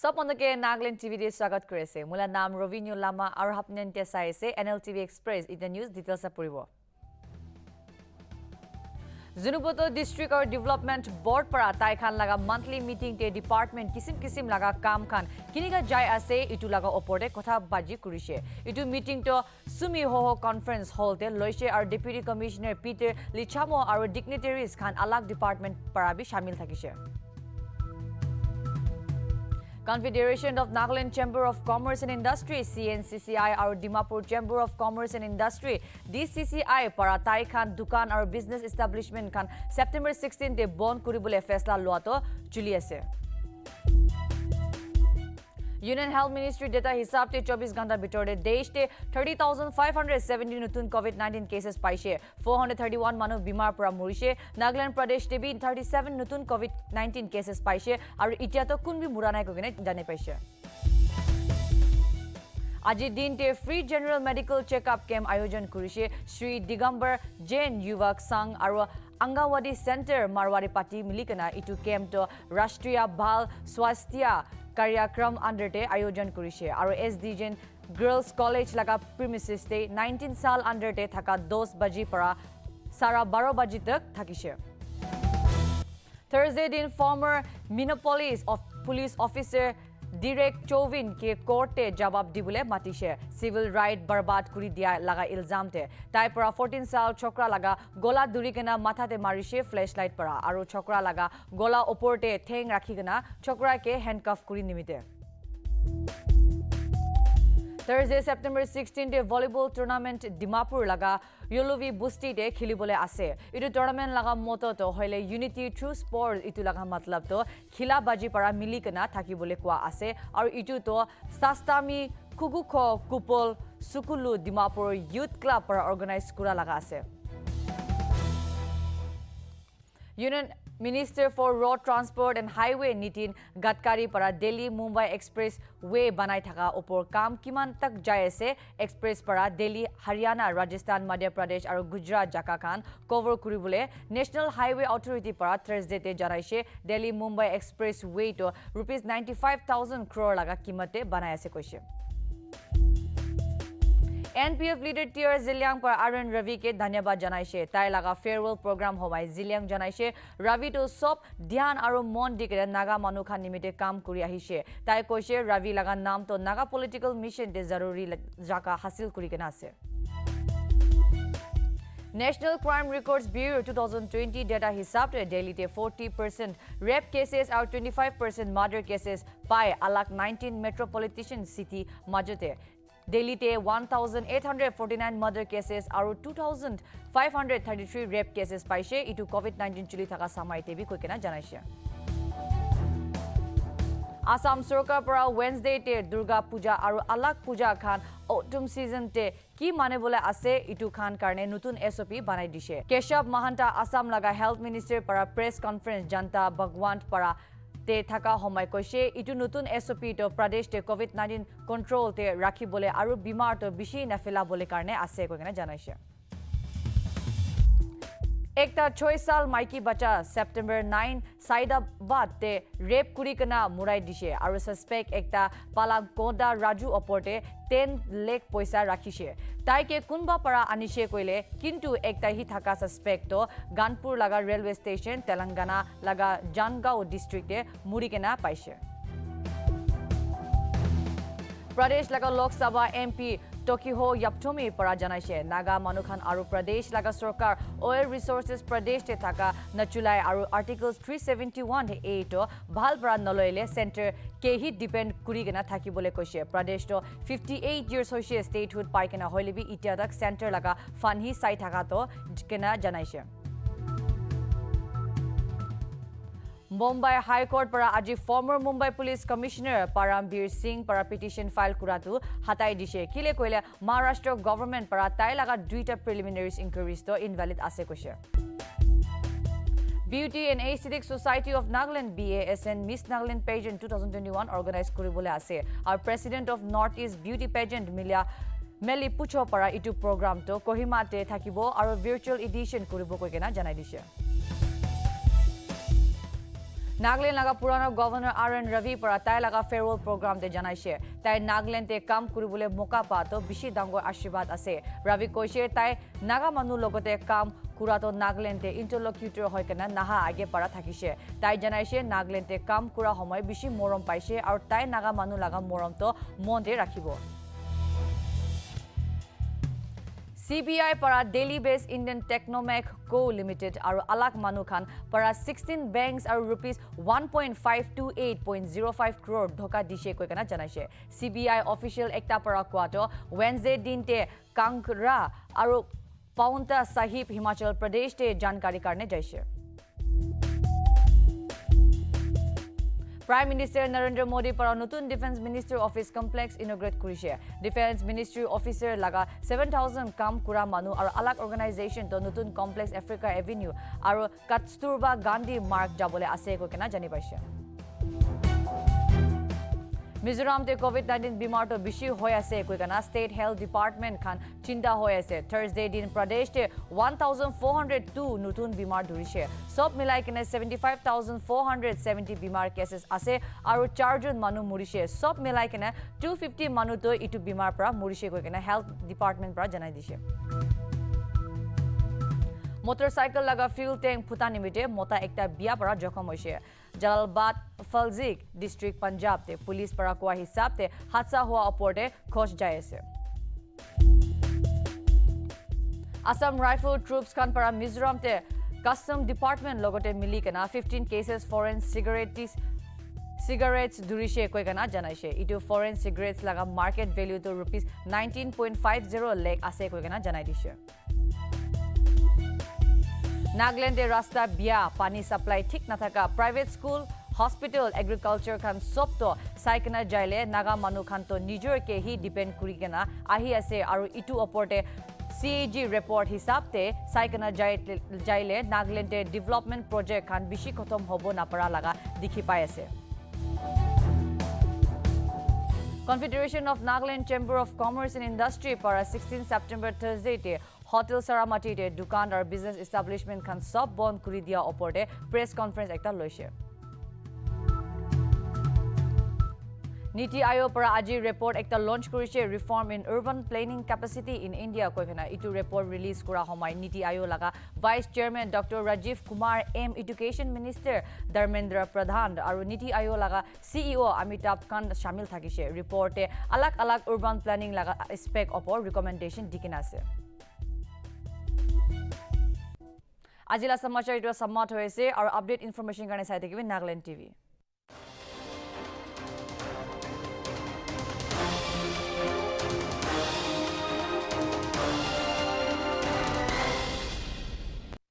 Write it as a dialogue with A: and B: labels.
A: সব মনকে নাগলেণ্ড টিভিতে স্বাগত কৰিছে মোৰ নাম ৰবিনিউ লামা আৰু হাপনেন্তে চাইছে এনএলটিভি এক্সপ্ৰেছ ইটা নিউজ ডিটেইলছ পৰিব জুনুবতো ডিস্ট্ৰিক্ট আৰু ডেভেলপমেন্ট বৰ্ড পৰা তাইখান লাগা মান্থলি মিটিং তে ডিপাৰ্টমেন্ট কিছিম লাগা কাম খান কিনিকা যাই আছে ইটু লাগা ওপৰতে কথা বাজি কৰিছে ইটু মিটিং তো সুমি ho কনফাৰেন্স হলতে লৈছে আৰু ডেপুটি কমিশনাৰ পিটাৰ লিচামো আৰু ডিগনিটাৰিজ খান আলাগ ডিপাৰ্টমেন্ট পৰা বি শামিল থাকিছে Confederation of Nagaland Chamber of Commerce and Industry CNCCI আৰু Dimapur Chamber of Commerce and Industry DCCI para taikhan dukan আৰু business establishment khan September 16 te bond kuribole faisla loato chuli ase Union Health Ministry data hisab te 24 ঘণ্টাৰ ভিতৰতে দেশতে 30,570 নতুন COVID-19 cases পাইছে 431 মানুহ বিমাৰ পৰা মৰিছে নাগালেণ্ড প্ৰদেশ তে 37 নতুন COVID-19 cases পাইছে আৰু ইতিয়াতো কোনবি মুৰা নাই কগনে জানে পাইছে আজি দিনতে free general medical checkup camp আয়োজন কৰিছে শ্ৰী দিগম্বৰ জৈন যুৱক সংঘ আৰু অংগনৱাড়ী চেণ্টাৰ মাৰৱাৰী পাৰ্টি মিলিকনা ইটো কেম্পটো ৰাষ্ট্ৰীয় বাল স্বাস্থ্য कार्यक्रम अंडरते आयोजन करिছে আৰু एसडीजेन गर्ल्स कॉलेज लगा प्रीमिसेस ते 19 साल अंडरते थाका 10 बजी পৰা 12:30 बजी तक থাকিছে Thursday दिन former Minneapolis police officer Direk Chauvin के कोर्टे जवाब दिबले मातिছে सिविल राइट बर्बाद কৰি দিয়া লাগা ইলজামতে তাই পৰা 14 साल छोकरा लगा गोला दुरीकेना माथाते मारिছে फ्लैश लाइट পৰা আৰু छोकरा लगा गोला ওপৰতে ঠেং ৰাখিকেনা छोकरा के हैंडकफ কৰি নিমিতে Thursday September 16 te volleyball tournament Dimapur laga Yolovi Busti te khilibole ase itu tournament laga moto to hoile unity through sport itu laga matlab to khila baji para milikena thakibole kwa ase aru itu to sastami khugukho kupol sukulu Dimapur youth club para organize kura laga ase Union Minister for Road Transport and Highway Nitin Gadkari para Delhi Mumbai Express Way banai thaka opor kam kiman tak jai ase express para Delhi Haryana Rajasthan Madhya Pradesh aru Gujarat jaka khan cover kuribole National Highway Authority para Thursday te janaise Delhi Mumbai Express Way to rupees 95,000 crore laga kimate banai ase koise NPF leader Tier Ziliang par Arun Ravi ke dhanyabad janaise tai laga farewell program homai Ziliang janaise Ravi to sop dhyan aru mon dikre naga manu khan nimite kam kuri ahise tai koise Ravi laga naam to naga political mission te zaruri jaka hasil kuri kena ase National Crime Records Bureau 2020 data hisab to Delhi te 40% rape cases or 25% murder cases by alak 19 metropolitan city majote Delhi te 1,849 murder cases aru 2,533 rape cases paise itu COVID-19 chuli thaka samai te bi koikena janaise Assam Sarkar para Wednesday te Durga Puja aru alag puja khan autumn season te ki mane bole ase itu khan karne nutun SOP banai dise Keshav Mahanta Assam laga health minister para press conference janta Bhagwant para te thaka homai koise itu nutun SOP to Pradesh te COVID-19 control te rakhi bole aru bimar to bishi na fela bole karne ase koikena janaise Ekta 6 साल Mikey बच्चा September 9 Saidabad te rape kuri kana murai dise aru suspect ekta Palagoda Raju oporte 10 lakh paisa rakhise tai ke kunba para anishe koile kintu ekta hi thaka suspect to Ganpur laga railway station Telangana laga Jangao district te muri kena paise Pradesh laga Lok Sabha MP Tokiho Yaptomi para janaise Naga Manukhan aru Pradesh laga Sarkar Oil Resources Pradesh te thaka nachulai aru Articles 371 A to bhal para noloile center ke hi depend kuri gena thakibole koise Pradesh to 58 years hoise statehood paikena hoilebi itia tak center laga fund hi sai thaka to kena janaise Mumbai High Court para aji former Mumbai Police Commissioner Parambir Singh para petition file kuratu hatai dise kile koile Maharashtra government para tai laga duita preliminaries inquiries to invalid ase koise Beauty and Aesthetic Society of Nagaland BASN Miss Nagaland pageant 2021 organized kuribole ase our president of Northeast Beauty pageant Meli Pucho para itu program to Kohima te thakibo aru virtual edition kuribo koikena janai dise Nagaland লগা পুৰণা governor RN Ravi পৰা তাই লগা farewell programme দে জনাইছে তাই নাগালেণ্ডে কাম কৰিবলৈ মৌকা পাতো বেছি ডাঙৰ আশীৰ্বাদ আছে ৰবি কৈছে তাই নাগা মানুহ লগতে কাম কৰাটো নাগালেণ্ডে ইণ্টাৰলকিউটৰ হৈ কেনে নাহা আগে পৰা থাকিছে তাই জনাইছে নাগালেণ্ডে কাম কৰা সময় বেছি মৰম পাইছে আৰু তাই নাগা মানুহ লগা মৰমটো মনতে ৰাখিব CBI para Delhi based Indian Technomech Co Limited aru alak manu khan para 16 banks aru rupees 1.528.05 crore dhoka dishe koi kana janaise CBI official ekta para kwato Wednesday dinte Kankra aru Paunta Sahib Himachal Pradesh te jankari karne jaise Prime Minister Narendra Modi para nutun Defense Ministry Office Complex inaugurate kurise. Defense Ministry Officer laga 7,000 kam kura manu aru alak organization to nutun Complex Africa Avenue aru Kasturba Gandhi Mark jabole ase ko kena jani paise. Mizoram te COVID-19 bimar to bishi hoy ase koi kana State Health Department khan chinta hoy ase Thursday din Pradesh te 1402 nutun bimar dhurise sob milai kene 75470 bimar cases ase aru 4 jon manu murise sob milai kene 250 manu to itu bimar pra murise koi kana Health Department pra janai dise Motorcycle laga fuel tank phutani mite mota ekta biya para jokhom hoise Jalalabad Falzik district Punjab te police para koa hisab te hadsa hua oporte khosh jai ase Assam Rifle Troops khan para Mizoram te Custom Department logote mili kana 15 cases foreign cigarettes durishe koi kana janaise itu foreign cigarettes laga market value to rupees 19.50 lakh ase koi kana janai dise Nagaland rasta bia pani supply thik na thaka private school hospital agriculture khan sob to saikana jaile naga manu khan to nijor ke hi depend kuri kena ahi ase aru itu oporte CAG report hisab te saikana jaile Nagaland development project khan bishi khotom hobo na para laga dikhi pai ase Confederation of Nagaland Chamber of Commerce and Industry para 16 September Thursday te Hotel Saramati te dukan or business establishment khan sob bond kuri dia oporte press conference ekta loise Niti Aayog para aji report ekta launch kurise reform in urban planning capacity in India koikana itu report release kura homai Niti Aayog laga Vice Chairman Dr. Rajiv Kumar M Education Minister Dharmendra Pradhan aru Niti Aayog laga CEO Amitabh Kant shamil thakise report e alak urban planning laga aspect opor recommendation dikina ase Ajila samachar itu sammat hoise aru update information karone sai thakibe Nagaland TV